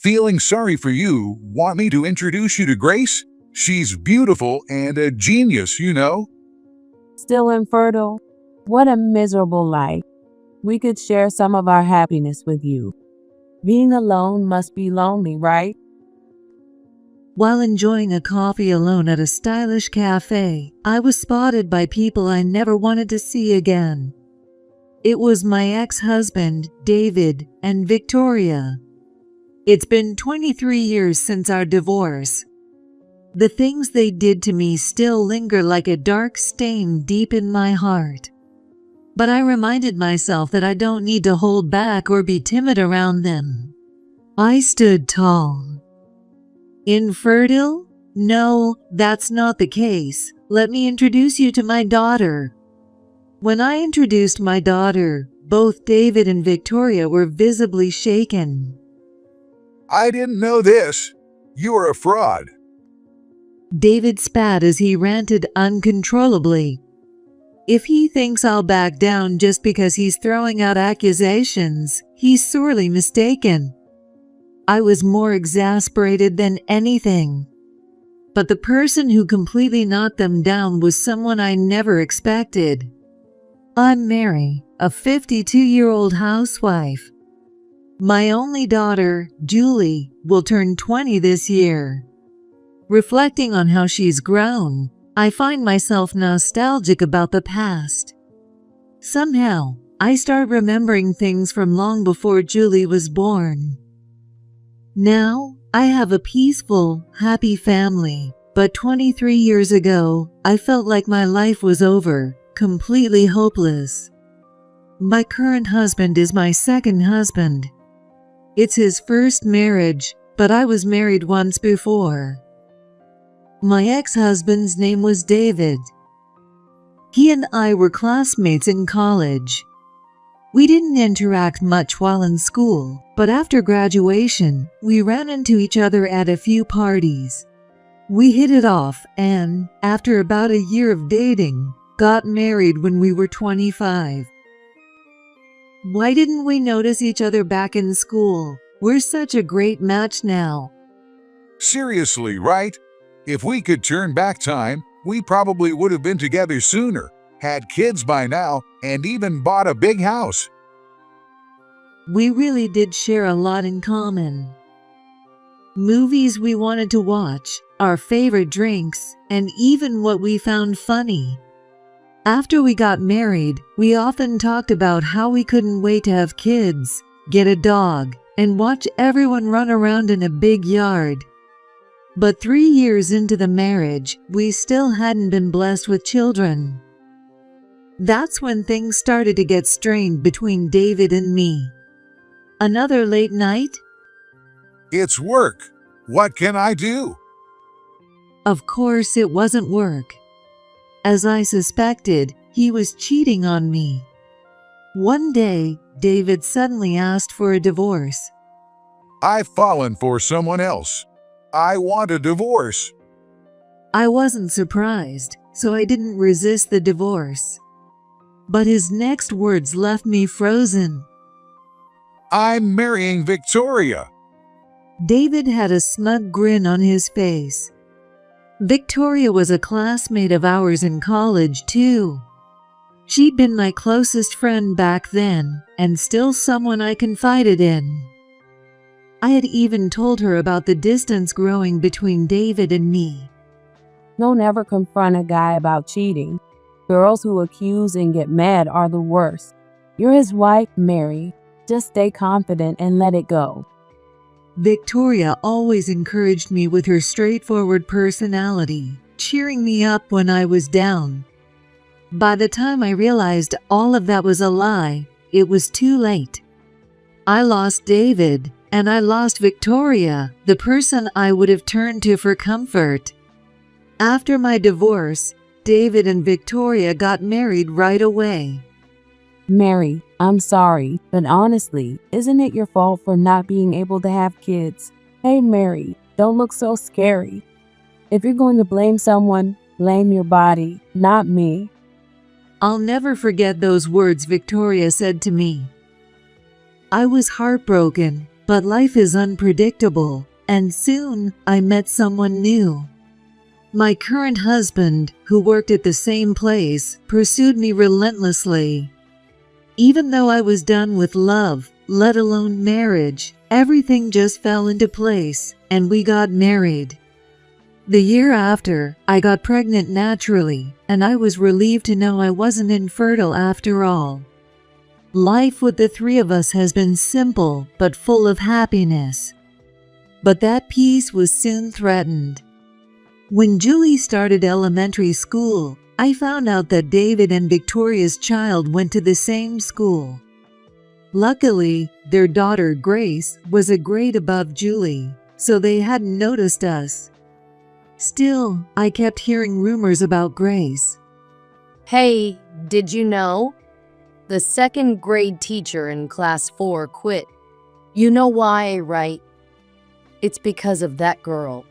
Feeling sorry for you, want me to introduce you to Grace? She's beautiful and a genius, you know. Still infertile? What a miserable life. We could share some of our happiness with you. Being alone must be lonely, right? While enjoying a coffee alone at a stylish cafe, I was spotted by people I never wanted to see again. It was my ex-husband, David, and Victoria. It's been 23 years since our divorce. The things they did to me still linger like a dark stain deep in my heart. But I reminded myself that I don't need to hold back or be timid around them. I stood tall. Infertile? No, that's not the case. Let me introduce you to my daughter. When I introduced my daughter, both David and Victoria were visibly shaken. I didn't know this. You're a fraud. David spat as he ranted uncontrollably. If he thinks I'll back down just because he's throwing out accusations, he's sorely mistaken. I was more exasperated than anything. But the person who completely knocked them down was someone I never expected. I'm Mary, a 52-year-old housewife. My only daughter, Julie, will turn 20 this year. Reflecting on how she's grown, I find myself nostalgic about the past. Somehow, I start remembering things from long before Julie was born. Now, I have a peaceful, happy family, but 23 years ago, I felt like my life was over, completely hopeless. My current husband is my second husband. It's his first marriage, but I was married once before. My ex-husband's name was David. He and I were classmates in college. We didn't interact much while in school, but after graduation, we ran into each other at a few parties. We hit it off and, after about a year of dating, got married when we were 25. Why didn't we notice each other back in school? We're such a great match now. Seriously, right? If we could turn back time, we probably would have been together sooner, had kids by now, and even bought a big house. We really did share a lot in common. Movies we wanted to watch, our favorite drinks, and even what we found funny. After we got married, we often talked about how we couldn't wait to have kids, get a dog, and watch everyone run around in a big yard. But 3 years into the marriage, we still hadn't been blessed with children. That's when things started to get strained between David and me. Another late night? It's work. What can I do? Of course it wasn't work. As I suspected, he was cheating on me. One day, David suddenly asked for a divorce. I've fallen for someone else. I want a divorce. I wasn't surprised, so I didn't resist the divorce. But his next words left me frozen. I'm marrying Victoria. David had a smug grin on his face. Victoria was a classmate of ours in college, too. She'd been my closest friend back then, and still someone I confided in. I had even told her about the distance growing between David and me. Don't ever confront a guy about cheating. Girls who accuse and get mad are the worst. You're his wife, Mary. Just stay confident and let it go. Victoria always encouraged me with her straightforward personality, cheering me up when I was down. By the time I realized all of that was a lie, it was too late. I lost David, and I lost Victoria, the person I would have turned to for comfort. After my divorce, David and Victoria got married right away. Mary, I'm sorry, but honestly, isn't it your fault for not being able to have kids? Hey Mary, don't look so scary. If you're going to blame someone, blame your body, not me. I'll never forget those words Victoria said to me. I was heartbroken, But life is unpredictable, and soon I met someone new. My current husband, who worked at the same place, pursued me relentlessly. Even though I was done with love, let alone marriage, everything just fell into place, and we got married. The year after, I got pregnant naturally, and I was relieved to know I wasn't infertile after all. Life with the three of us has been simple but full of happiness. But that peace was soon threatened. When Julie started elementary school, I found out that David and Victoria's child went to the same school. Luckily, their daughter Grace was a grade above Julie, so they hadn't noticed us. Still, I kept hearing rumors about Grace. Hey, did you know? The second grade teacher in class 4 quit. You know why, right? It's because of that girl.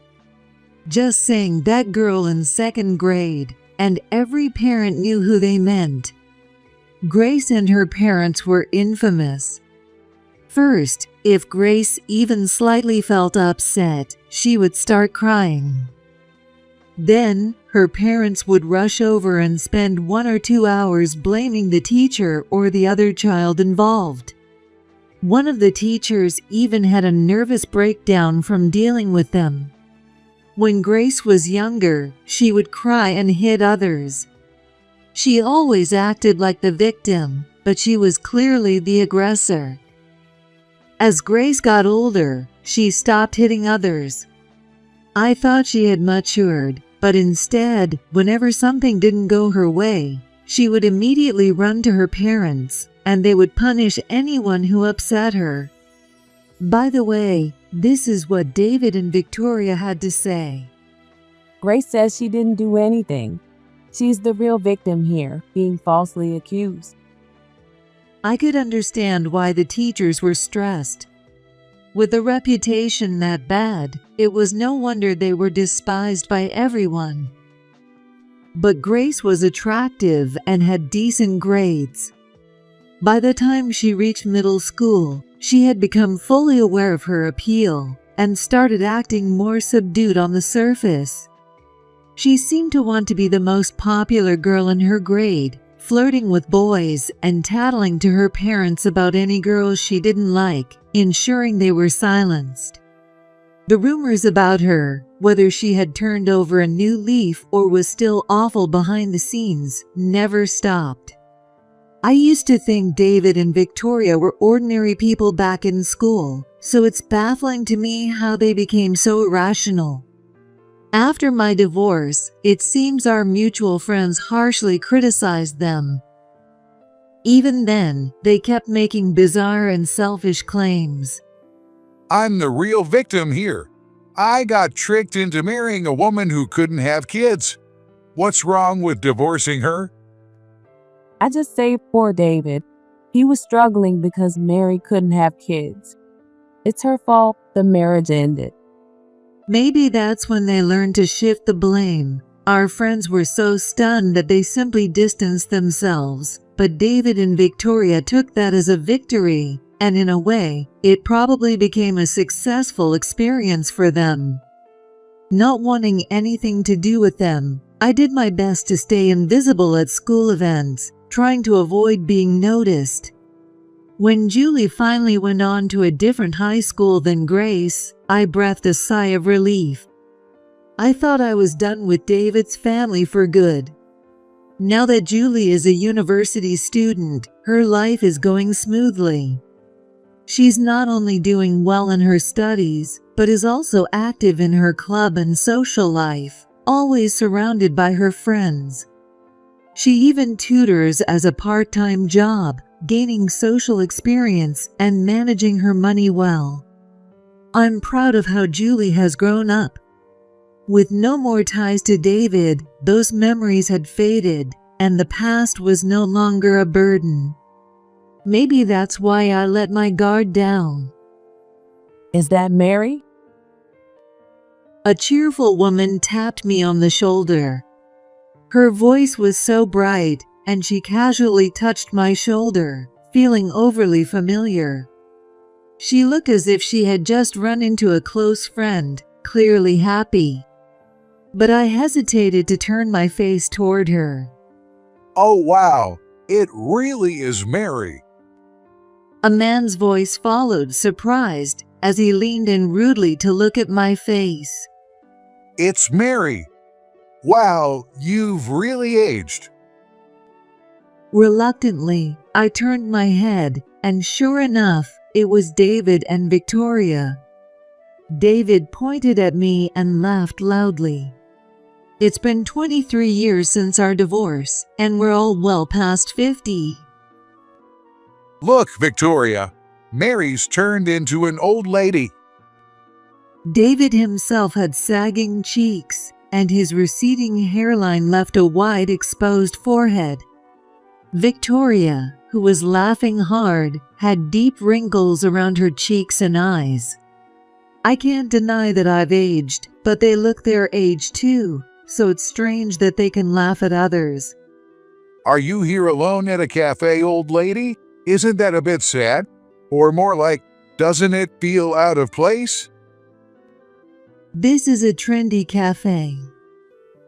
Just saying that girl in second grade, and every parent knew who they meant. Grace and her parents were infamous. First, if Grace even slightly felt upset, she would start crying. Then, her parents would rush over and spend 1 or 2 hours blaming the teacher or the other child involved. One of the teachers even had a nervous breakdown from dealing with them. When Grace was younger, she would cry and hit others. She always acted like the victim, but she was clearly the aggressor. As Grace got older, she stopped hitting others. I thought she had matured, but instead, whenever something didn't go her way, she would immediately run to her parents, and they would punish anyone who upset her. By the way, this is what David and Victoria had to say. Grace says she didn't do anything. She's the real victim here, being falsely accused. I could understand why the teachers were stressed. With a reputation that bad, it was no wonder they were despised by everyone. But Grace was attractive and had decent grades. By the time she reached middle school, she had become fully aware of her appeal and started acting more subdued on the surface. She seemed to want to be the most popular girl in her grade, flirting with boys and tattling to her parents about any girls she didn't like, ensuring they were silenced. The rumors about her, whether she had turned over a new leaf or was still awful behind the scenes, never stopped. I used to think David and Victoria were ordinary people back in school, so it's baffling to me how they became so irrational. After my divorce, it seems our mutual friends harshly criticized them. Even then, they kept making bizarre and selfish claims. I'm the real victim here. I got tricked into marrying a woman who couldn't have kids. What's wrong with divorcing her? I just say poor David. He was struggling because Mary couldn't have kids. It's her fault the marriage ended. Maybe that's when they learned to shift the blame. Our friends were so stunned that they simply distanced themselves, but David and Victoria took that as a victory, and in a way, it probably became a successful experience for them. Not wanting anything to do with them, I did my best to stay invisible at school events, trying to avoid being noticed. When Julie finally went on to a different high school than Grace, I breathed a sigh of relief. I thought I was done with David's family for good. Now that Julie is a university student, her life is going smoothly. She's not only doing well in her studies, but is also active in her club and social life, always surrounded by her friends. She even tutors as a part-time job, gaining social experience and managing her money well. I'm proud of how Julie has grown up. With no more ties to David, those memories had faded, and the past was no longer a burden. Maybe that's why I let my guard down. Is that Mary? A cheerful woman tapped me on the shoulder. Her voice was so bright, and she casually touched my shoulder, feeling overly familiar. She looked as if she had just run into a close friend, clearly happy. But I hesitated to turn my face toward her. Oh wow, it really is Mary. A man's voice followed, surprised, as he leaned in rudely to look at my face. It's Mary. Wow, you've really aged. Reluctantly, I turned my head, and sure enough, it was David and Victoria. David pointed at me and laughed loudly. It's been 23 years since our divorce, and we're all well past 50. Look, Victoria, Mary's turned into an old lady. David himself had sagging cheeks, and his receding hairline left a wide exposed forehead. Victoria, who was laughing hard, had deep wrinkles around her cheeks and eyes. I can't deny that I've aged, but they look their age too, so it's strange that they can laugh at others. Are you here alone at a cafe, old lady? Isn't that a bit sad? Or more like, doesn't it feel out of place? This is a trendy cafe.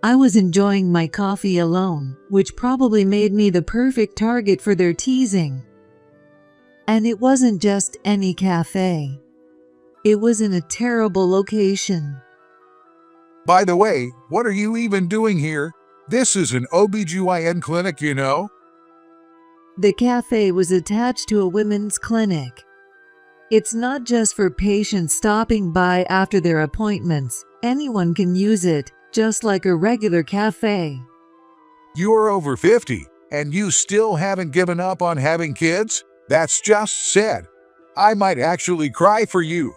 I was enjoying my coffee alone, which probably made me the perfect target for their teasing. And it wasn't just any cafe. It was in a terrible location. By the way, what are you even doing here? This is an OBGYN clinic, you know? The cafe was attached to a women's clinic. It's not just for patients stopping by after their appointments. Anyone can use it, just like a regular cafe. You're over 50, and you still haven't given up on having kids? That's just sad. I might actually cry for you.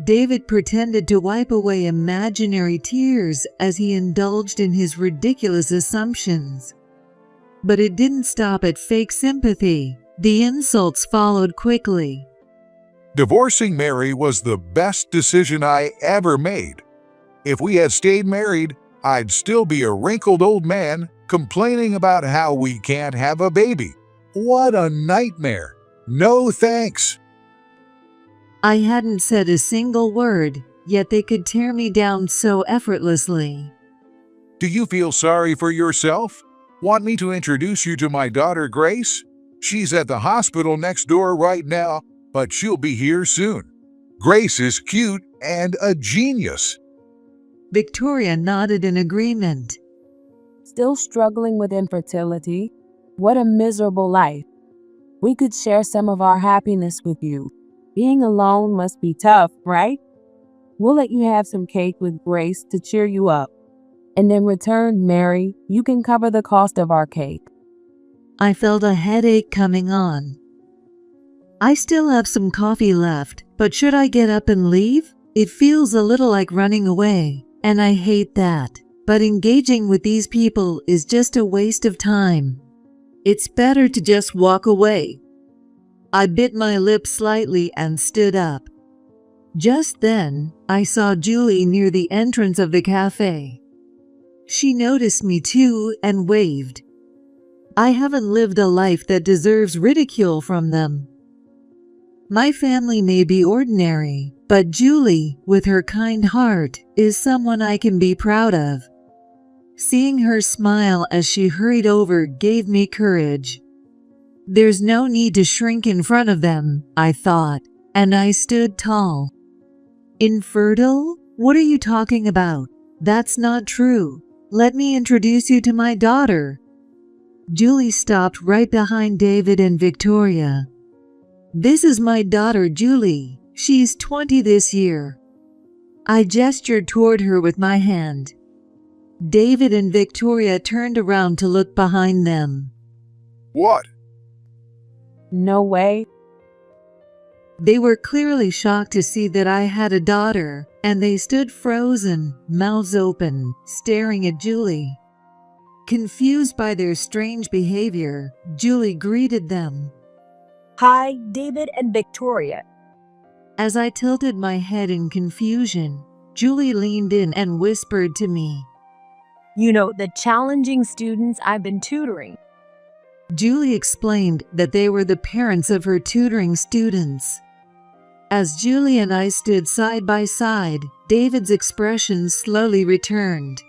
David pretended to wipe away imaginary tears as he indulged in his ridiculous assumptions. But it didn't stop at fake sympathy. The insults followed quickly. Divorcing Mary was the best decision I ever made. If we had stayed married, I'd still be a wrinkled old man complaining about how we can't have a baby. What a nightmare. No thanks. I hadn't said a single word, yet they could tear me down so effortlessly. Do you feel sorry for yourself? Want me to introduce you to my daughter Grace? She's at the hospital next door right now, but she'll be here soon. Grace is cute and a genius. Victoria nodded in agreement. Still struggling with infertility? What a miserable life. We could share some of our happiness with you. Being alone must be tough, right? We'll let you have some cake with Grace to cheer you up. And in return, Mary, you can cover the cost of our cake. I felt a headache coming on. I still have some coffee left, but should I get up and leave? It feels a little like running away, and I hate that. But engaging with these people is just a waste of time. It's better to just walk away. I bit my lip slightly and stood up. Just then, I saw Julie near the entrance of the cafe. She noticed me too and waved. I haven't lived a life that deserves ridicule from them. My family may be ordinary, but Julie, with her kind heart, is someone I can be proud of. Seeing her smile as she hurried over gave me courage. There's no need to shrink in front of them, I thought, and I stood tall. Infertile? What are you talking about? That's not true. Let me introduce you to my daughter. Julie stopped right behind David and Victoria. This is my daughter, Julie. She's 20 this year. I gestured toward her with my hand. David and Victoria turned around to look behind them. What? No way. They were clearly shocked to see that I had a daughter, and they stood frozen, mouths open, staring at Julie. Confused by their strange behavior, Julie greeted them. Hi, David and Victoria. As I tilted my head in confusion, Julie leaned in and whispered to me. You know, the challenging students I've been tutoring. Julie explained that they were the parents of her tutoring students. As Julie and I stood side by side, David's expression slowly returned.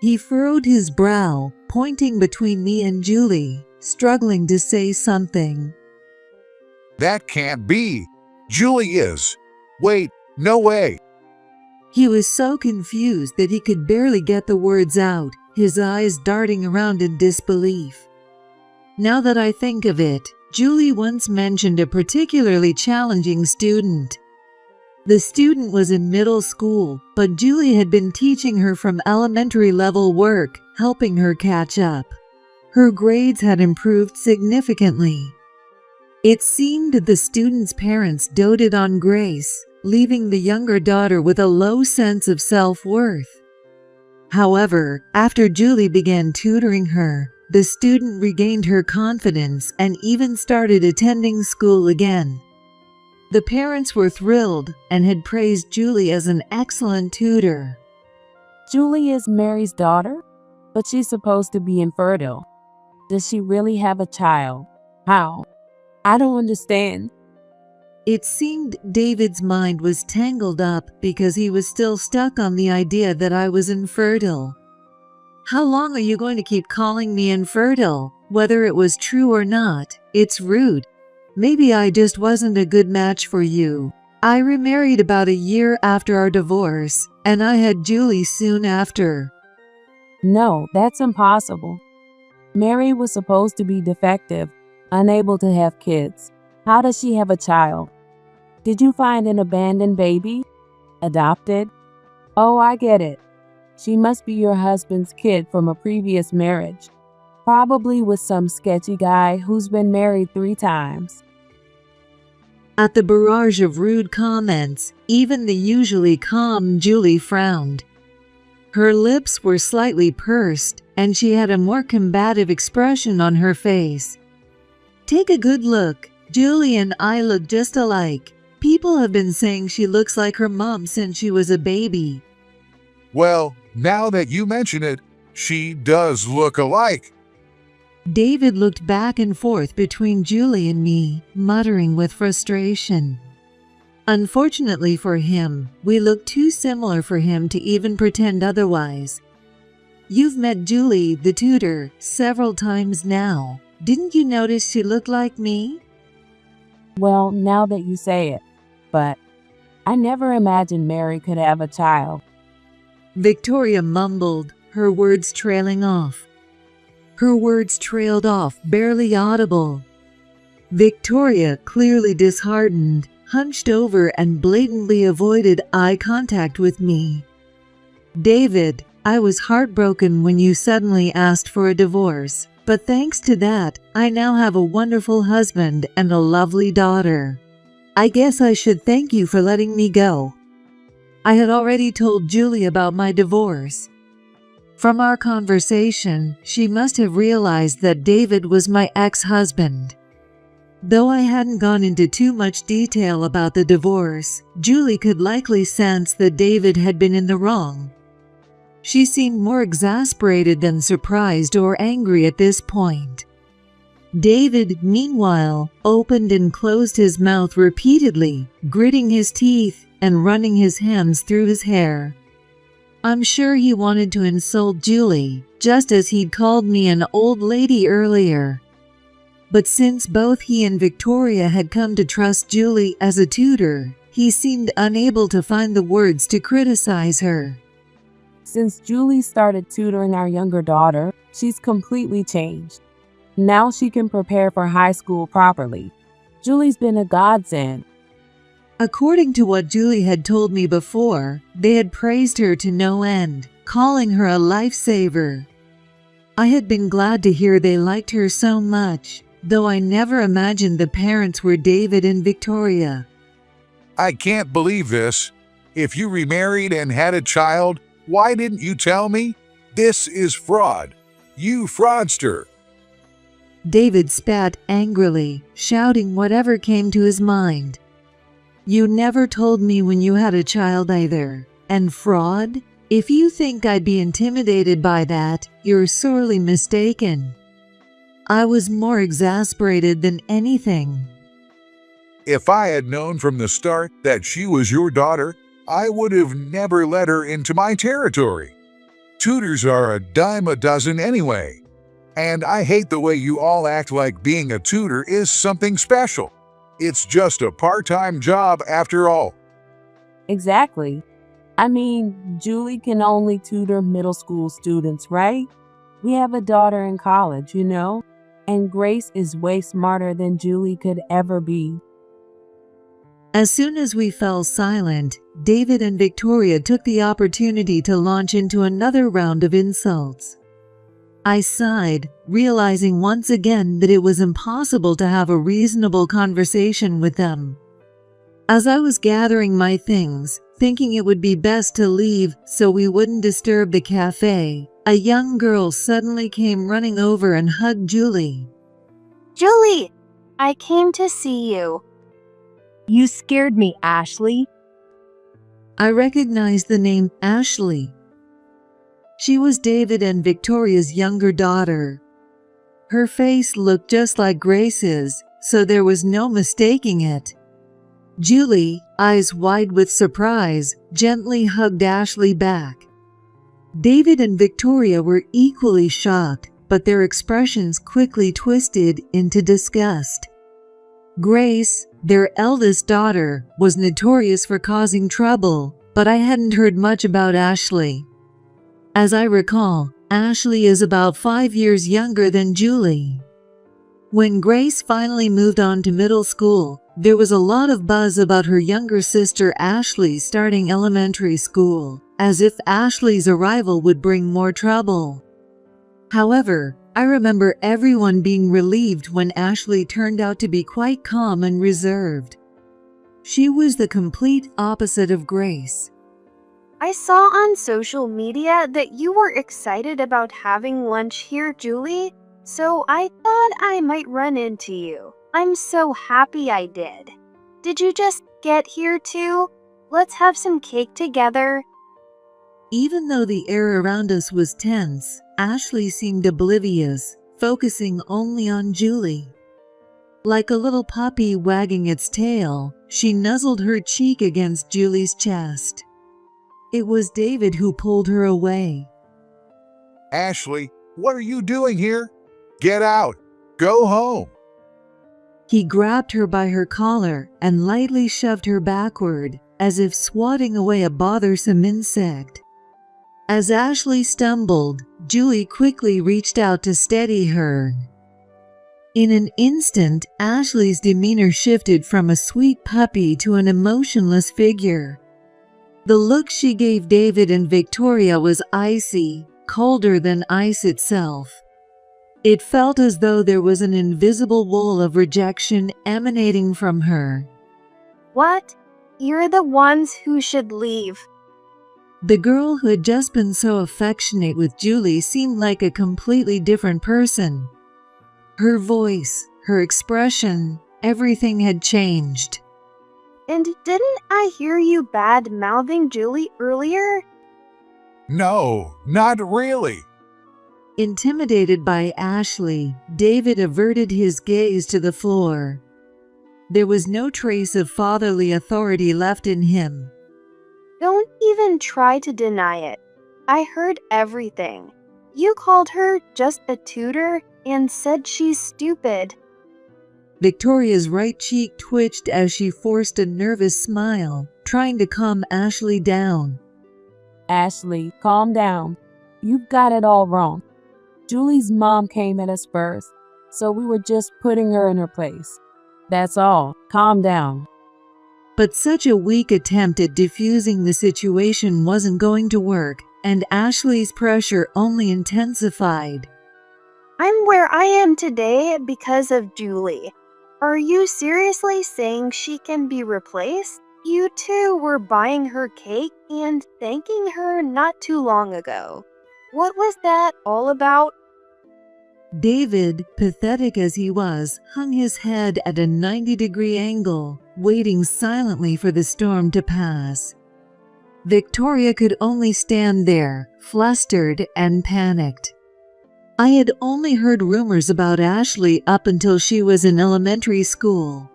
He furrowed his brow, pointing between me and Julie, struggling to say something. That can't be. Julie is. Wait, no way. He was so confused that he could barely get the words out, his eyes darting around in disbelief. Now that I think of it, Julie once mentioned a particularly challenging student. The student was in middle school, but Julie had been teaching her from elementary level work, helping her catch up. Her grades had improved significantly. It seemed that the student's parents doted on Grace, leaving the younger daughter with a low sense of self-worth. However, after Julie began tutoring her, the student regained her confidence and even started attending school again. The parents were thrilled and had praised Julie as an excellent tutor. Julie is Mary's daughter, but she's supposed to be infertile. Does she really have a child? How? I don't understand. It seemed David's mind was tangled up because he was still stuck on the idea that I was infertile. How long are you going to keep calling me infertile? Whether it was true or not, it's rude. Maybe I just wasn't a good match for you. I remarried about a year after our divorce, and I had Julie soon after. No, that's impossible. Mary was supposed to be defective, unable to have kids. How does she have a child? Did you find an abandoned baby? Adopted? Oh, I get it. She must be your husband's kid from a previous marriage. Probably with some sketchy guy who's been married 3 times. At the barrage of rude comments, even the usually calm Julie frowned. Her lips were slightly pursed, and she had a more combative expression on her face. Take a good look. Julie and I look just alike. People have been saying she looks like her mom since she was a baby. Well, now that you mention it, she does look alike. David looked back and forth between Julie and me, muttering with frustration. Unfortunately for him, we looked too similar for him to even pretend otherwise. You've met Julie, the tutor, several times now. Didn't you notice she looked like me? Well, now that you say it, but I never imagined Mary could have a child. Victoria mumbled, her words trailing off. Her words trailed off, barely audible. Victoria, clearly disheartened, hunched over and blatantly avoided eye contact with me. David, I was heartbroken when you suddenly asked for a divorce, but thanks to that, I now have a wonderful husband and a lovely daughter. I guess I should thank you for letting me go. I had already told Julie about my divorce. From our conversation, she must have realized that David was my ex-husband. Though I hadn't gone into too much detail about the divorce, Julie could likely sense that David had been in the wrong. She seemed more exasperated than surprised or angry at this point. David, meanwhile, opened and closed his mouth repeatedly, gritting his teeth and running his hands through his hair. I'm sure he wanted to insult Julie, just as he'd called me an old lady earlier. But since both he and Victoria had come to trust Julie as a tutor, he seemed unable to find the words to criticize her. Since Julie started tutoring our younger daughter, she's completely changed. Now she can prepare for high school properly. Julie's been a godsend. According to what Julie had told me before, they had praised her to no end, calling her a lifesaver. I had been glad to hear they liked her so much, though I never imagined the parents were David and Victoria. I can't believe this. If you remarried and had a child, why didn't you tell me? This is fraud. You fraudster. David spat angrily, shouting whatever came to his mind. You never told me when you had a child either. And fraud? If you think I'd be intimidated by that, you're sorely mistaken. I was more exasperated than anything. If I had known from the start that she was your daughter, I would have never let her into my territory. Tutors are a dime a dozen anyway. And I hate the way you all act like being a tutor is something special. It's just a part-time job after all. Exactly. I mean, Julie can only tutor middle school students, right? We have a daughter in college, and Grace is way smarter than Julie could ever be. As soon as we fell silent, David and Victoria took the opportunity to launch into another round of insults. I sighed, realizing once again that it was impossible to have a reasonable conversation with them. As I was gathering my things, thinking it would be best to leave so we wouldn't disturb the cafe, a young girl suddenly came running over and hugged Julie. Julie, I came to see you. You scared me, Ashley. I recognized the name Ashley. She was David and Victoria's younger daughter. Her face looked just like Grace's, so there was no mistaking it. Julie, eyes wide with surprise, gently hugged Ashley back. David and Victoria were equally shocked, but their expressions quickly twisted into disgust. Grace, their eldest daughter, was notorious for causing trouble, but I hadn't heard much about Ashley. As I recall, Ashley is about 5 years younger than Julie. When Grace finally moved on to middle school, there was a lot of buzz about her younger sister Ashley starting elementary school, as if Ashley's arrival would bring more trouble. However, I remember everyone being relieved when Ashley turned out to be quite calm and reserved. She was the complete opposite of Grace. I saw on social media that you were excited about having lunch here, Julie, so I thought I might run into you. I'm so happy I did. Did you just get here too? Let's have some cake together. Even though the air around us was tense, Ashley seemed oblivious, focusing only on Julie. Like a little puppy wagging its tail, she nuzzled her cheek against Julie's chest. It was David who pulled her away. Ashley, what are you doing here? Get out. Go home. He grabbed her by her collar and lightly shoved her backward, as if swatting away a bothersome insect. As Ashley stumbled, Julie quickly reached out to steady her. In an instant, Ashley's demeanor shifted from a sweet puppy to an emotionless figure. The look she gave David and Victoria was icy, colder than ice itself. It felt as though there was an invisible wall of rejection emanating from her. What? You're the ones who should leave. The girl who had just been so affectionate with Julie seemed like a completely different person. Her voice, her expression, everything had changed. And didn't I hear you bad-mouthing Julie earlier? No, not really. Intimidated by Ashley, David averted his gaze to the floor. There was no trace of fatherly authority left in him. Don't even try to deny it. I heard everything. You called her just a tutor and said she's stupid. Victoria's right cheek twitched as she forced a nervous smile, trying to calm Ashley down. Ashley, calm down. You've got it all wrong. Julie's mom came at us first, so we were just putting her in her place. That's all. Calm down. But such a weak attempt at diffusing the situation wasn't going to work, and Ashley's pressure only intensified. I'm where I am today because of Julie. Are you seriously saying she can be replaced? You two were buying her cake and thanking her not too long ago. What was that all about? David, pathetic as he was, hung his head at a 90-degree angle, waiting silently for the storm to pass. Victoria could only stand there, flustered and panicked. I had only heard rumors about Ashley up until she was in elementary school.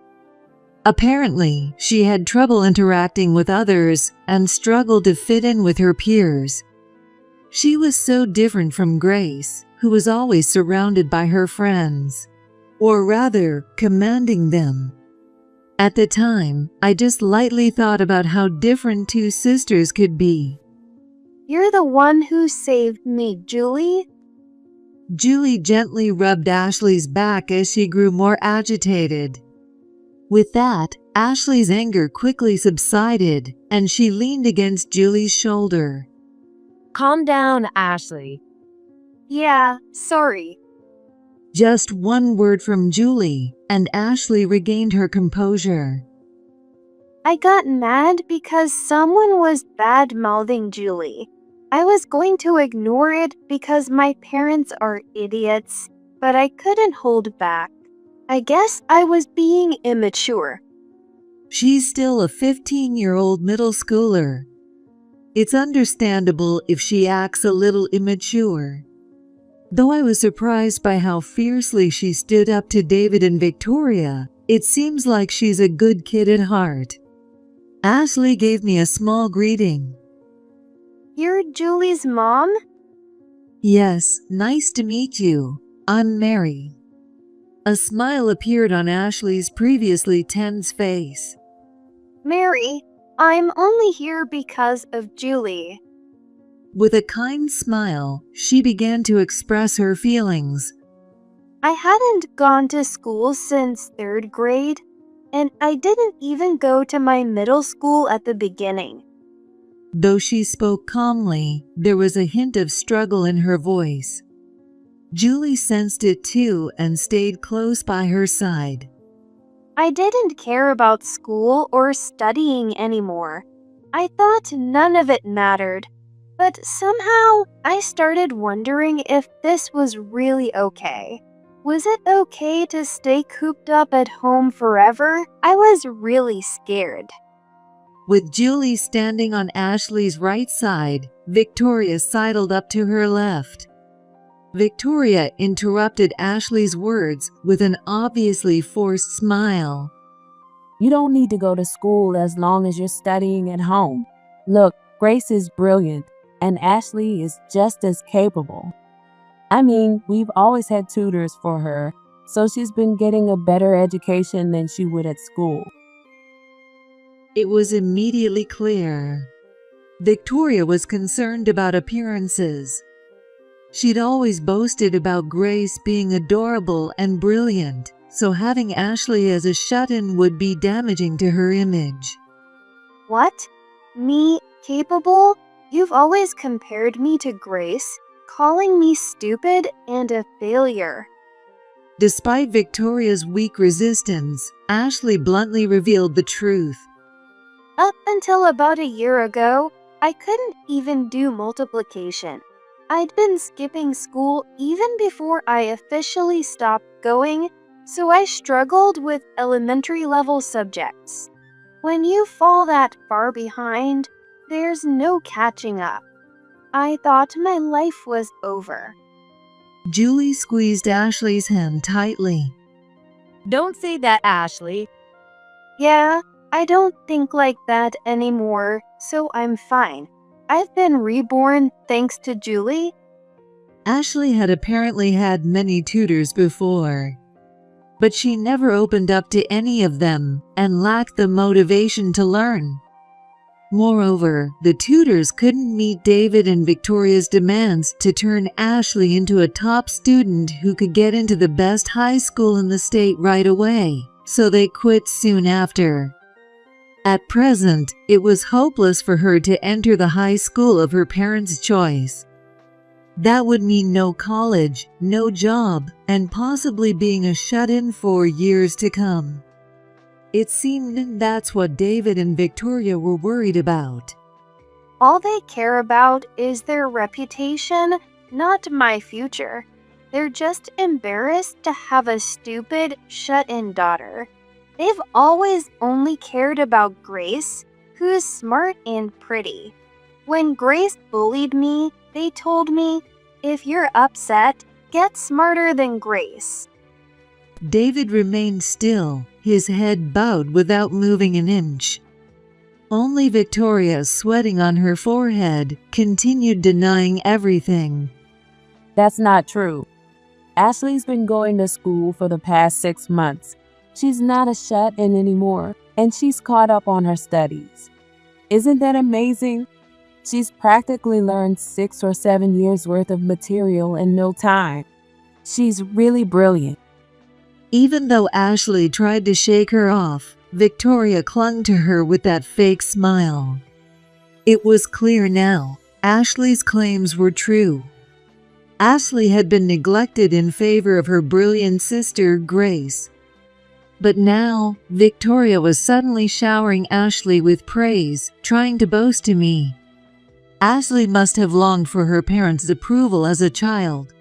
Apparently, she had trouble interacting with others and struggled to fit in with her peers. She was so different from Grace, who was always surrounded by her friends, or rather, commanding them. At the time, I just lightly thought about how different two sisters could be. You're the one who saved me, Julie. Julie gently rubbed Ashley's back as she grew more agitated. With that, Ashley's anger quickly subsided, and she leaned against Julie's shoulder. Calm down, Ashley. Yeah, sorry. Just one word from Julie, and Ashley regained her composure. I got mad because someone was bad-mouthing Julie. I was going to ignore it because my parents are idiots, but I couldn't hold back. I guess I was being immature. She's still a 15-year-old middle schooler. It's understandable if she acts a little immature. Though I was surprised by how fiercely she stood up to David and Victoria, it seems like she's a good kid at heart. Ashley gave me a small greeting. You're Julie's mom? Yes, nice to meet you. I'm Mary. A smile appeared on Ashley's previously tense face. Mary, I'm only here because of Julie. With a kind smile, she began to express her feelings. I hadn't gone to school since 3rd grade, and I didn't even go to my middle school at the beginning. Though she spoke calmly, there was a hint of struggle in her voice. Julie sensed it too and stayed close by her side. I didn't care about school or studying anymore. I thought none of it mattered. But somehow, I started wondering if this was really okay. Was it okay to stay cooped up at home forever? I was really scared. With Julie standing on Ashley's right side, Victoria sidled up to her left. Victoria interrupted Ashley's words with an obviously forced smile. You don't need to go to school as long as you're studying at home. Look, Grace is brilliant, and Ashley is just as capable. I mean, we've always had tutors for her, so she's been getting a better education than she would at school. It was immediately clear. Victoria was concerned about appearances. She'd always boasted about Grace being adorable and brilliant, so having Ashley as a shut-in would be damaging to her image. What? Me, capable? You've always compared me to Grace, calling me stupid and a failure. Despite Victoria's weak resistance, Ashley bluntly revealed the truth. Up until about a year ago, I couldn't even do multiplication. I'd been skipping school even before I officially stopped going, so I struggled with elementary level subjects. When you fall that far behind, there's no catching up. I thought my life was over. Julie squeezed Ashley's hand tightly. Don't say that, Ashley. Yeah, I don't think like that anymore, so I'm fine. I've been reborn thanks to Julie. Ashley had apparently had many tutors before, but she never opened up to any of them and lacked the motivation to learn. Moreover, the tutors couldn't meet David and Victoria's demands to turn Ashley into a top student who could get into the best high school in the state right away, so they quit soon after. At present, it was hopeless for her to enter the high school of her parents' choice. That would mean no college, no job, and possibly being a shut-in for years to come. It seemed that's what David and Victoria were worried about. All they care about is their reputation, not my future. They're just embarrassed to have a stupid, shut-in daughter. They've always only cared about Grace, who's smart and pretty. When Grace bullied me, they told me, if you're upset, get smarter than Grace. David remained still, his head bowed without moving an inch. Only Victoria, sweating on her forehead, continued denying everything. That's not true. Ashley's been going to school for the past 6 months. She's not a shut-in anymore, and she's caught up on her studies. Isn't that amazing? She's practically learned 6 or 7 years worth of material in no time. She's really brilliant. Even though Ashley tried to shake her off, Victoria clung to her with that fake smile. It was clear now, Ashley's claims were true. Ashley had been neglected in favor of her brilliant sister, Grace. But now, Victoria was suddenly showering Ashley with praise, trying to boast to me. Ashley must have longed for her parents' approval as a child.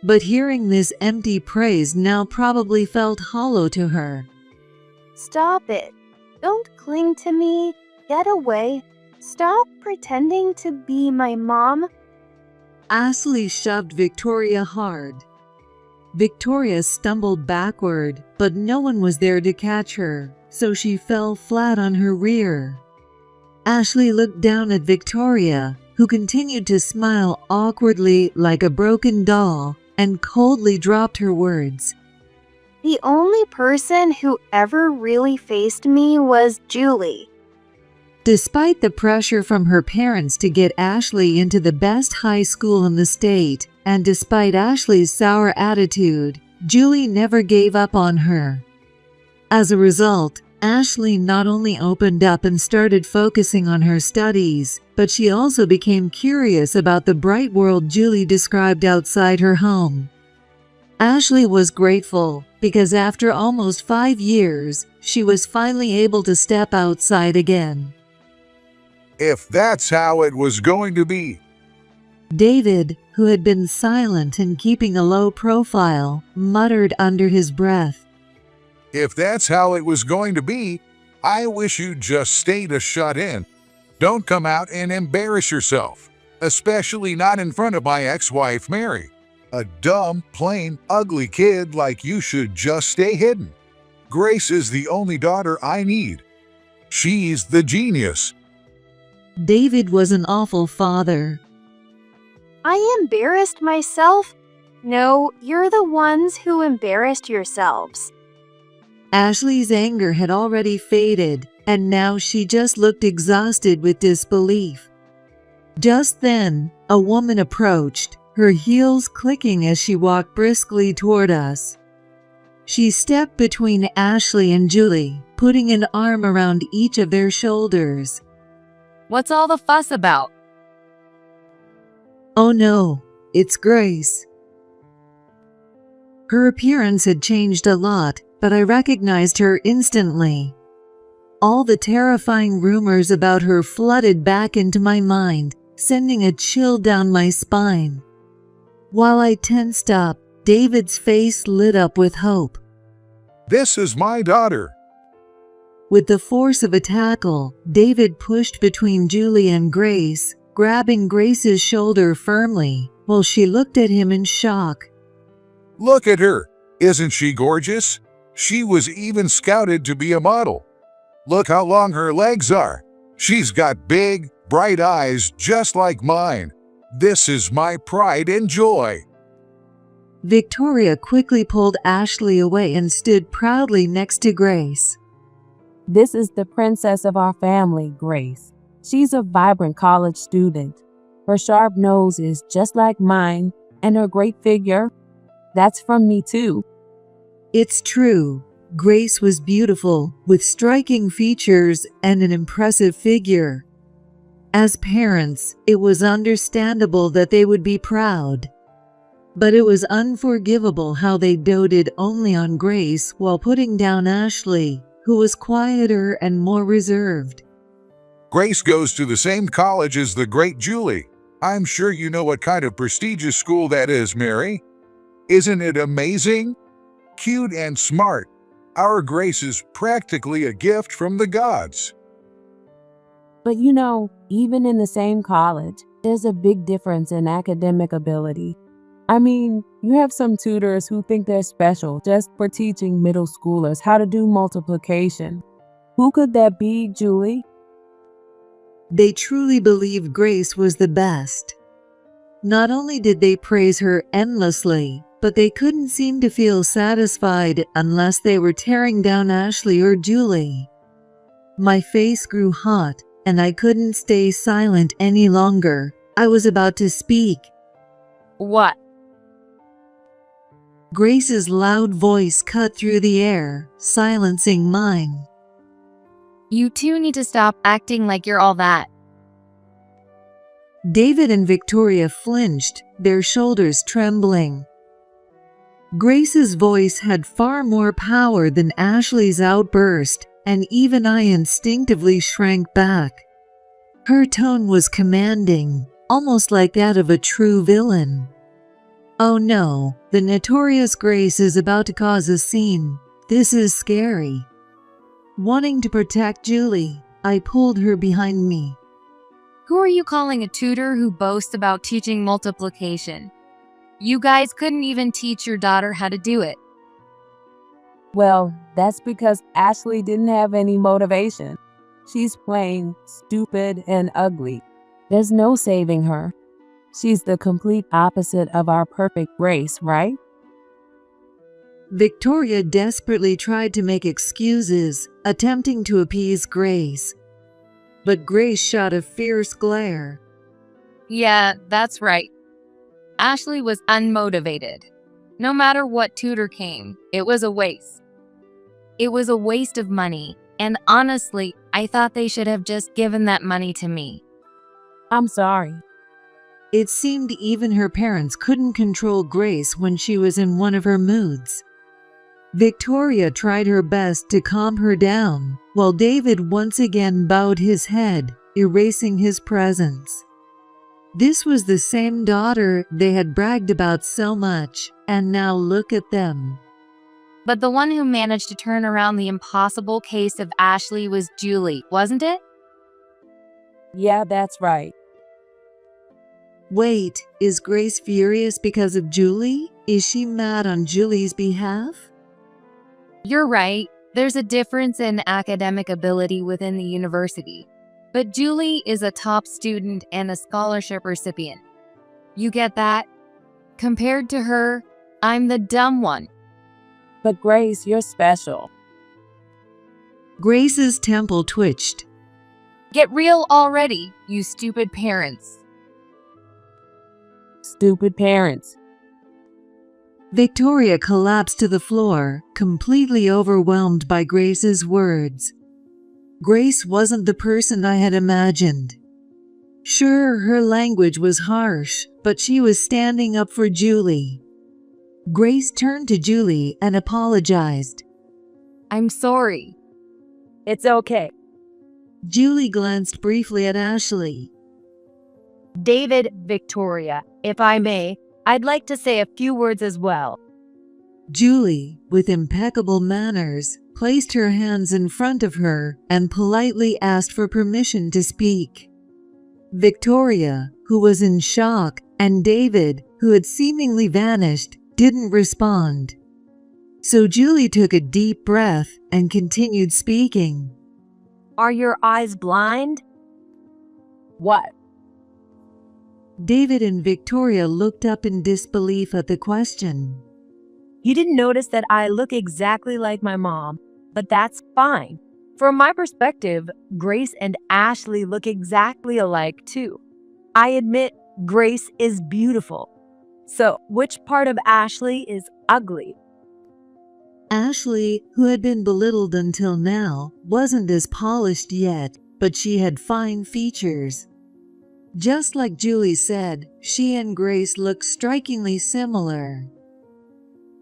But hearing this empty praise now probably felt hollow to her. Stop it. Don't cling to me. Get away. Stop pretending to be my mom. Ashley shoved Victoria hard. Victoria stumbled backward, but no one was there to catch her, so she fell flat on her rear. Ashley looked down at Victoria, who continued to smile awkwardly like a broken doll, and coldly dropped her words. The only person who ever really faced me was Julie. Despite the pressure from her parents to get Ashley into the best high school in the state, and despite Ashley's sour attitude, Julie never gave up on her. As a result, Ashley not only opened up and started focusing on her studies, but she also became curious about the bright world Julie described outside her home. Ashley was grateful because after almost 5 years, she was finally able to step outside again. If that's how it was going to be. David, who had been silent and keeping a low profile, muttered under his breath. If that's how it was going to be, I wish you'd just stay to shut in. Don't come out and embarrass yourself, especially not in front of my ex-wife Mary. A dumb, plain, ugly kid like you should just stay hidden. Grace is the only daughter I need. She's the genius. David was an awful father. I embarrassed myself? No, you're the ones who embarrassed yourselves. Ashley's anger had already faded, and now she just looked exhausted with disbelief. Just then, a woman approached, her heels clicking as she walked briskly toward us. She stepped between Ashley and Julie, putting an arm around each of their shoulders. What's all the fuss about? Oh no, it's Grace. Her appearance had changed a lot, but I recognized her instantly. All the terrifying rumors about her flooded back into my mind, sending a chill down my spine. While I tensed up, David's face lit up with hope. This is my daughter. With the force of a tackle, David pushed between Julie and Grace, grabbing Grace's shoulder firmly, while she looked at him in shock. Look at her. Isn't she gorgeous? She was even scouted to be a model. Look how long her legs are. She's got big, bright eyes just like mine. This is my pride and joy. Victoria quickly pulled Ashley away and stood proudly next to Grace. This is the princess of our family, Grace. She's a vibrant college student. Her sharp nose is just like mine, and her great figure, that's from me too. It's true. Grace was beautiful, with striking features and an impressive figure. As parents, it was understandable that they would be proud. But it was unforgivable how they doted only on Grace while putting down Ashley, who was quieter and more reserved. Grace goes to the same college as the great Julie. I'm sure you know what kind of prestigious school that is, Mary. Isn't it amazing? Cute and smart. Our Grace is practically a gift from the gods. But you know, even in the same college, there's a big difference in academic ability. I mean, you have some tutors who think they're special just for teaching middle schoolers how to do multiplication. Who could that be, Julie? They truly believed Grace was the best. Not only did they praise her endlessly, but they couldn't seem to feel satisfied unless they were tearing down Ashley or Julie. My face grew hot, and I couldn't stay silent any longer. I was about to speak. What? Grace's loud voice cut through the air, silencing mine. You two need to stop acting like you're all that. David and Victoria flinched, their shoulders trembling. Grace's voice had far more power than Ashley's outburst, and even I instinctively shrank back. Her tone was commanding, almost like that of a true villain. Oh no, the notorious Grace is about to cause a scene. This is scary. Wanting to protect Julie, I pulled her behind me. Who are you calling a tutor who boasts about teaching multiplication? You guys couldn't even teach your daughter how to do it. Well, that's because Ashley didn't have any motivation. She's plain, stupid, and ugly. There's no saving her. She's the complete opposite of our perfect Grace, right? Victoria desperately tried to make excuses, attempting to appease Grace. But Grace shot a fierce glare. Yeah, that's right. Ashley was unmotivated. No matter what tutor came, it was a waste. It was a waste of money, and honestly, I thought they should have just given that money to me. I'm sorry. It seemed even her parents couldn't control Grace when she was in one of her moods. Victoria tried her best to calm her down, while David once again bowed his head, erasing his presence. This was the same daughter they had bragged about so much, and now look at them. But the one who managed to turn around the impossible case of Ashley was Julie, wasn't it? Yeah, that's right. Wait, is Grace furious because of Julie? Is she mad on Julie's behalf? You're right. There's a difference in academic ability within the university. But Julie is a top student and a scholarship recipient. You get that? Compared to her, I'm the dumb one. But Grace, you're special. Grace's temple twitched. Get real already, you stupid parents. Stupid parents. Victoria collapsed to the floor, completely overwhelmed by Grace's words. Grace wasn't the person I had imagined. Sure, her language was harsh, but she was standing up for Julie. Grace turned to Julie and apologized. I'm sorry. It's okay. Julie glanced briefly at Ashley. David, Victoria, if I may, I'd like to say a few words as well. Julie, with impeccable manners, placed her hands in front of her and politely asked for permission to speak. Victoria, who was in shock, and David, who had seemingly vanished, didn't respond. So Julie took a deep breath and continued speaking. Are your eyes blind? What? David and Victoria looked up in disbelief at the question. You didn't notice that I look exactly like my mom, but that's fine. From my perspective, Grace and Ashley look exactly alike too. I admit Grace is beautiful. So, which part of Ashley is ugly? Ashley, who had been belittled until now, wasn't as polished yet, but she had fine features. Just like Julie said, she and Grace looked strikingly similar.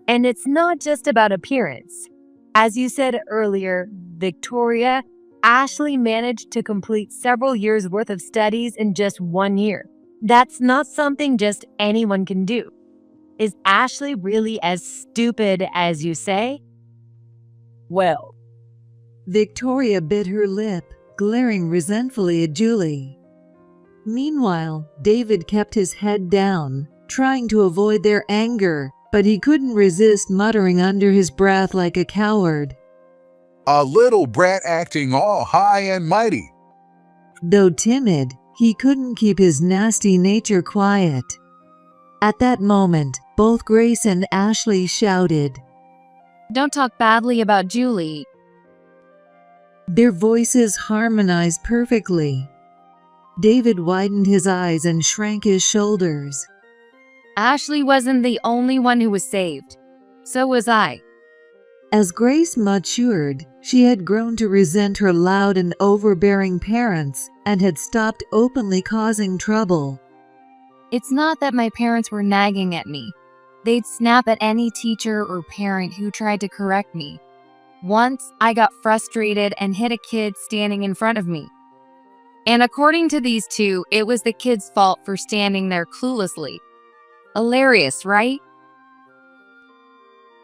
And it's not just about appearance. As you said earlier, Victoria, Ashley managed to complete several years' worth of studies in just 1 year. That's not something just anyone can do. Is Ashley really as stupid as you say? Well, Victoria bit her lip, glaring resentfully at Julie. Meanwhile, David kept his head down, trying to avoid their anger, but he couldn't resist muttering under his breath like a coward. A little brat acting all high and mighty. Though timid, he couldn't keep his nasty nature quiet. At that moment, both Grace and Ashley shouted. Don't talk badly about Julie. Their voices harmonized perfectly. David widened his eyes and shrank his shoulders. Ashley wasn't the only one who was saved. So was I. As Grace matured, she had grown to resent her loud and overbearing parents and had stopped openly causing trouble. It's not that my parents were nagging at me. They'd snap at any teacher or parent who tried to correct me. Once, I got frustrated and hit a kid standing in front of me. And according to these two, it was the kid's fault for standing there cluelessly. Hilarious, right?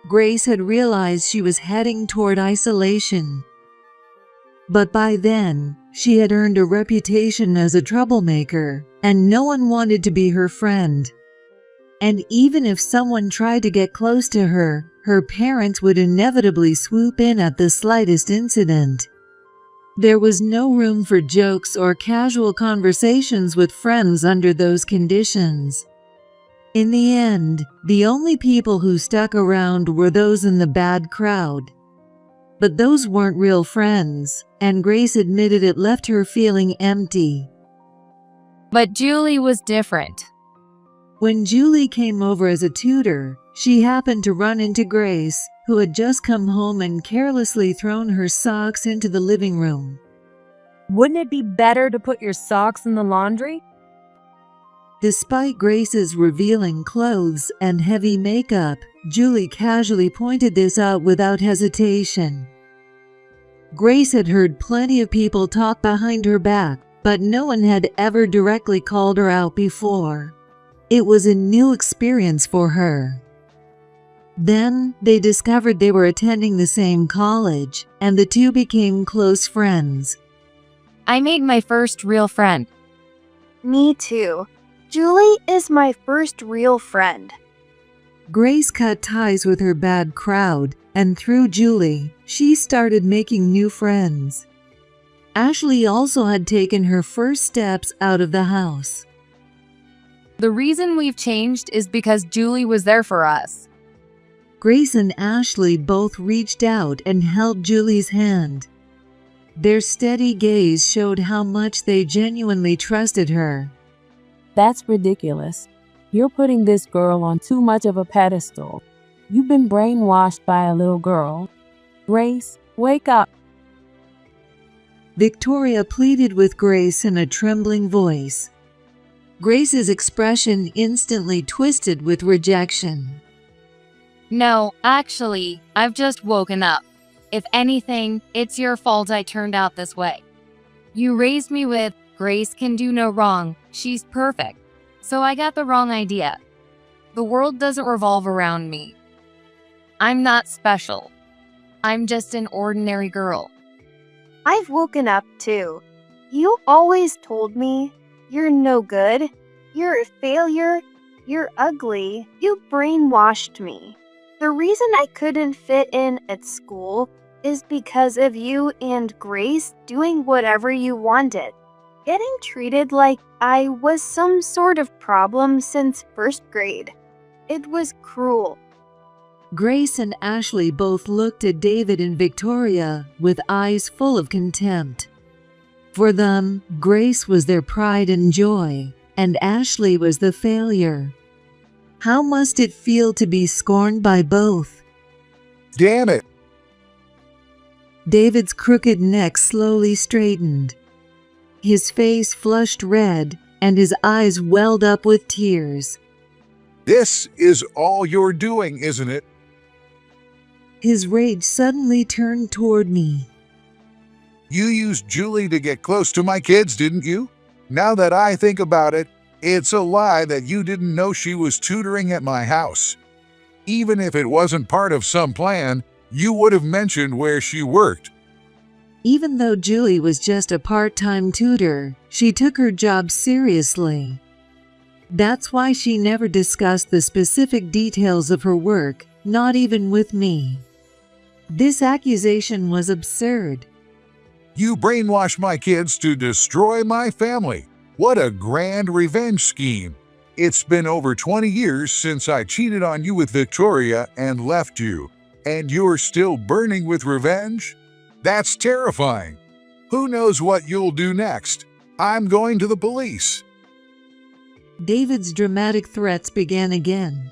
Grace had realized she was heading toward isolation. But by then, she had earned a reputation as a troublemaker, and no one wanted to be her friend. And even if someone tried to get close to her, her parents would inevitably swoop in at the slightest incident. There was no room for jokes or casual conversations with friends under those conditions. In the end, the only people who stuck around were those in the bad crowd. But those weren't real friends, and Grace admitted it left her feeling empty. But Julie was different. When Julie came over as a tutor, she happened to run into Grace, who had just come home and carelessly thrown her socks into the living room. Wouldn't it be better to put your socks in the laundry? Despite Grace's revealing clothes and heavy makeup, Julie casually pointed this out without hesitation. Grace had heard plenty of people talk behind her back, but no one had ever directly called her out before. It was a new experience for her. Then, they discovered they were attending the same college, and the two became close friends. I made my first real friend. Me too. Julie is my first real friend. Grace cut ties with her bad crowd, and through Julie, she started making new friends. Ashley also had taken her first steps out of the house. The reason we've changed is because Julie was there for us. Grace and Ashley both reached out and held Julie's hand. Their steady gaze showed how much they genuinely trusted her. That's ridiculous. You're putting this girl on too much of a pedestal. You've been brainwashed by a little girl. Grace, wake up. Victoria pleaded with Grace in a trembling voice. Grace's expression instantly twisted with rejection. No, actually, I've just woken up. If anything, it's your fault I turned out this way. You raised me with, Grace can do no wrong, she's perfect. So I got the wrong idea. The world doesn't revolve around me. I'm not special. I'm just an ordinary girl. I've woken up too. You always told me, you're no good, you're a failure, you're ugly, you brainwashed me. The reason I couldn't fit in at school is because of you and Grace doing whatever you wanted. Getting treated like I was some sort of problem since first grade. It was cruel. Grace and Ashley both looked at David and Victoria with eyes full of contempt. For them, Grace was their pride and joy, and Ashley was the failure. How must it feel to be scorned by both? Damn it. David's crooked neck slowly straightened. His face flushed red, and his eyes welled up with tears. This is all you're doing, isn't it? His rage suddenly turned toward me. You used Julie to get close to my kids, didn't you? Now that I think about it, it's a lie that you didn't know she was tutoring at my house. Even if it wasn't part of some plan, you would have mentioned where she worked. Even though Julie was just a part-time tutor, she took her job seriously. That's why she never discussed the specific details of her work, not even with me. This accusation was absurd. You brainwashed my kids to destroy my family. What a grand revenge scheme. It's been over 20 years since I cheated on you with Victoria and left you, and you're still burning with revenge? That's terrifying. Who knows what you'll do next? I'm going to the police. David's dramatic threats began again.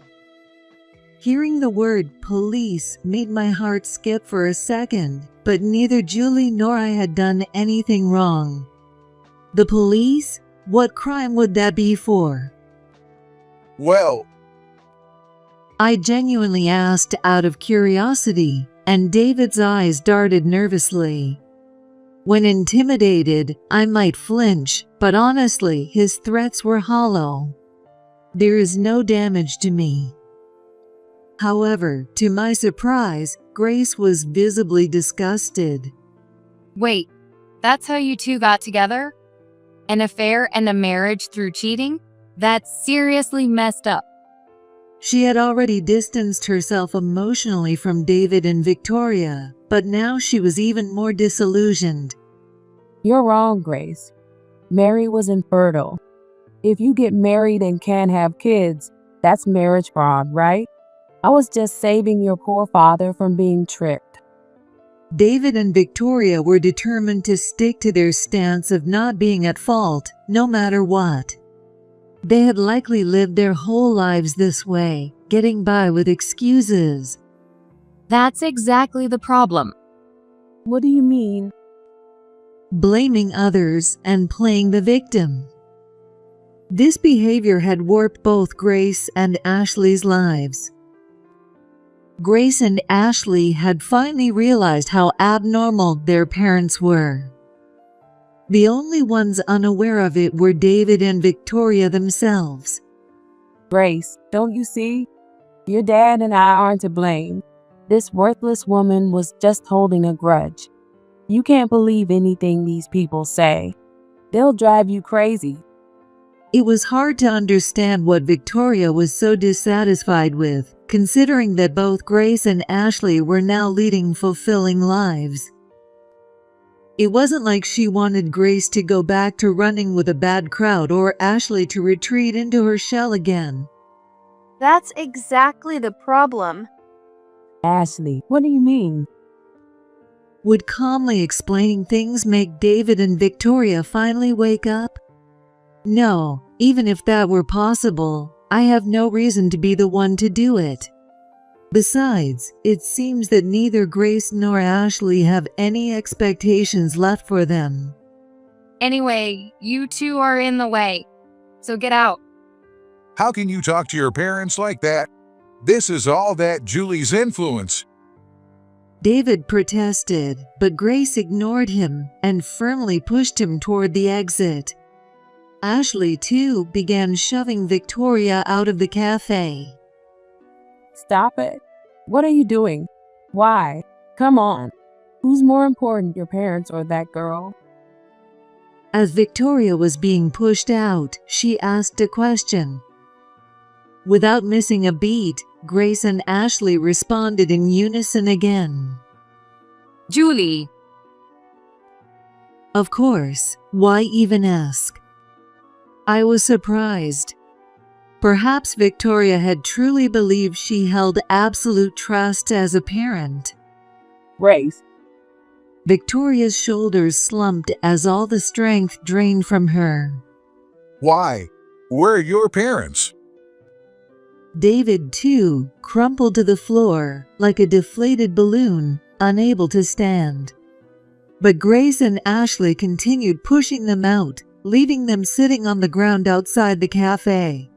Hearing the word police made my heart skip for a second, but neither Julie nor I had done anything wrong. The police? What crime would that be for? Well, I genuinely asked out of curiosity, and David's eyes darted nervously. When intimidated, I might flinch, but honestly, his threats were hollow. There is no damage to me. However, to my surprise, Grace was visibly disgusted. Wait, that's how you two got together? An affair and a marriage through cheating? That's seriously messed up. She had already distanced herself emotionally from David and Victoria, but now she was even more disillusioned. You're wrong, Grace. Mary was infertile. If you get married and can't have kids, that's marriage fraud, right? I was just saving your poor father from being tricked. David and Victoria were determined to stick to their stance of not being at fault, no matter what. They had likely lived their whole lives this way, getting by with excuses. That's exactly the problem. What do you mean? Blaming others and playing the victim. This behavior had warped both Grace and Ashley's lives. Grace and Ashley had finally realized how abnormal their parents were. The only ones unaware of it were David and Victoria themselves. Grace, don't you see? Your dad and I aren't to blame. This worthless woman was just holding a grudge. You can't believe anything these people say. They'll drive you crazy. It was hard to understand what Victoria was so dissatisfied with, considering that both Grace and Ashley were now leading fulfilling lives. It wasn't like she wanted Grace to go back to running with a bad crowd or Ashley to retreat into her shell again. That's exactly the problem. Ashley, what do you mean? Would calmly explaining things make David and Victoria finally wake up? No, even if that were possible, I have no reason to be the one to do it. Besides, it seems that neither Grace nor Ashley have any expectations left for them. Anyway, you two are in the way, so get out. how can you talk to your parents like that? This is all that Julie's influence. David protested, but Grace ignored him and firmly pushed him toward the exit. Ashley, too, began shoving Victoria out of the cafe. Stop it. What are you doing? Why? Come on. Who's more important, your parents or that girl? As Victoria was being pushed out, she asked a question. Without missing a beat, Grace and Ashley responded in unison again. Julie. Of course, why even ask? I was surprised. Perhaps Victoria had truly believed she held absolute trust as a parent. Grace. Victoria's shoulders slumped as all the strength drained from her. Why? Where are your parents? David, too, crumpled to the floor like a deflated balloon, unable to stand. But Grace and Ashley continued pushing them out, leaving them sitting on the ground outside the cafe.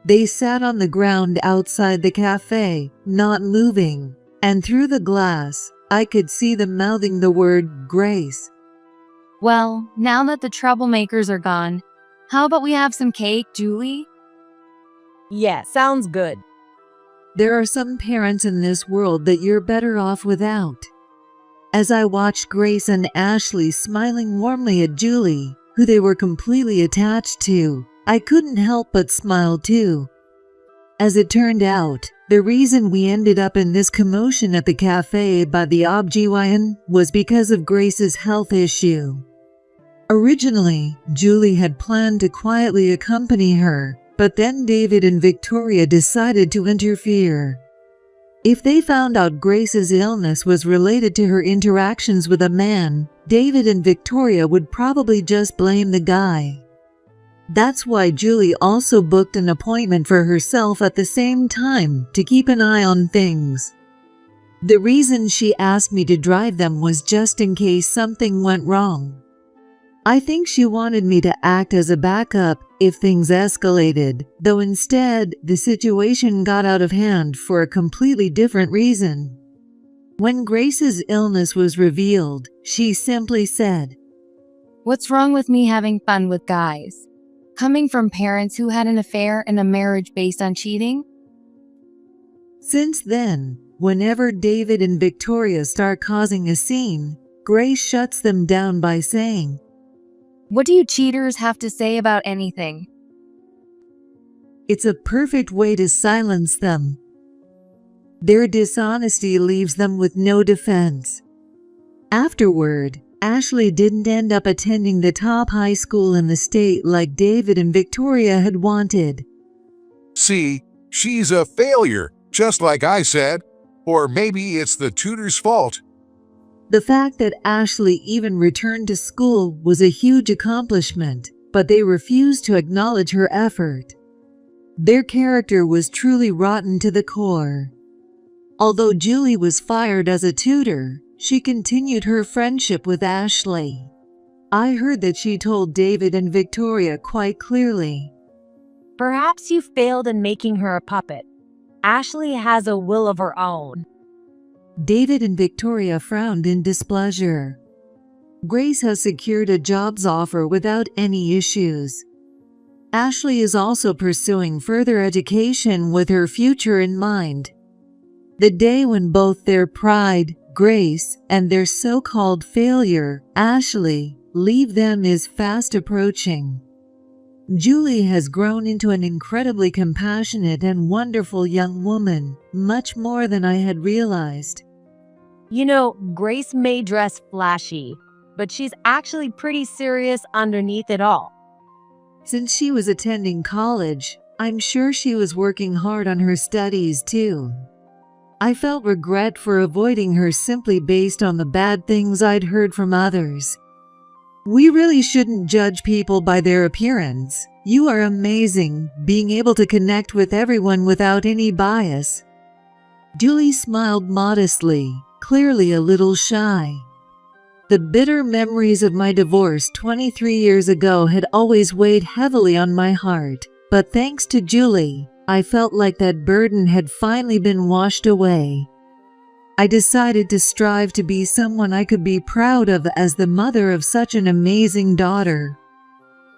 They sat on the ground outside the cafe, not moving, and through the glass, I could see them mouthing the word Grace. Well, now that the troublemakers are gone, how about we have some cake, Julie? Yeah, sounds good. There are some parents in this world that you're better off without. As I watched Grace and Ashley smiling warmly at Julie, who they were completely attached to, I couldn't help but smile too. As it turned out, the reason we ended up in this commotion at the cafe by the OBGYN was because of Grace's health issue. Originally, Julie had planned to quietly accompany her, but then David and Victoria decided to interfere. If they found out Grace's illness was related to her interactions with a man, David and Victoria would probably just blame the guy. That's why Julie also booked an appointment for herself at the same time to keep an eye on things. The reason she asked me to drive them was just in case something went wrong. I think she wanted me to act as a backup if things escalated, though instead, the situation got out of hand for a completely different reason. When Grace's illness was revealed, she simply said, "What's wrong with me having fun with guys? Coming from parents who had an affair and a marriage based on cheating?" Since then, whenever David and Victoria start causing a scene, Grace shuts them down by saying, "What do you cheaters have to say about anything?" It's a perfect way to silence them. Their dishonesty leaves them with no defense. Afterward, Ashley didn't end up attending the top high school in the state like David and Victoria had wanted. See, she's a failure, just like I said. Or maybe it's the tutor's fault. The fact that Ashley even returned to school was a huge accomplishment, but they refused to acknowledge her effort. Their character was truly rotten to the core. Although Julie was fired as a tutor, she continued her friendship with Ashley. I heard that she told David and Victoria quite clearly, Perhaps you failed in making her a puppet. Ashley has a will of her own. David and Victoria frowned in displeasure. Grace has secured a jobs offer without any issues. Ashley is also pursuing further education with her future in mind. The day when both their pride, Grace, and their so-called failure, Ashley, leave them is fast approaching. Julie has grown into an incredibly compassionate and wonderful young woman, much more than I had realized. You know, Grace may dress flashy, but she's actually pretty serious underneath it all. Since she was attending college, I'm sure she was working hard on her studies too. I felt regret for avoiding her simply based on the bad things I'd heard from others. We really shouldn't judge people by their appearance. You are amazing, being able to connect with everyone without any bias. Julie smiled modestly, clearly a little shy. The bitter memories of my divorce 23 years ago had always weighed heavily on my heart, but thanks to Julie, I felt like that burden had finally been washed away. I decided to strive to be someone I could be proud of as the mother of such an amazing daughter.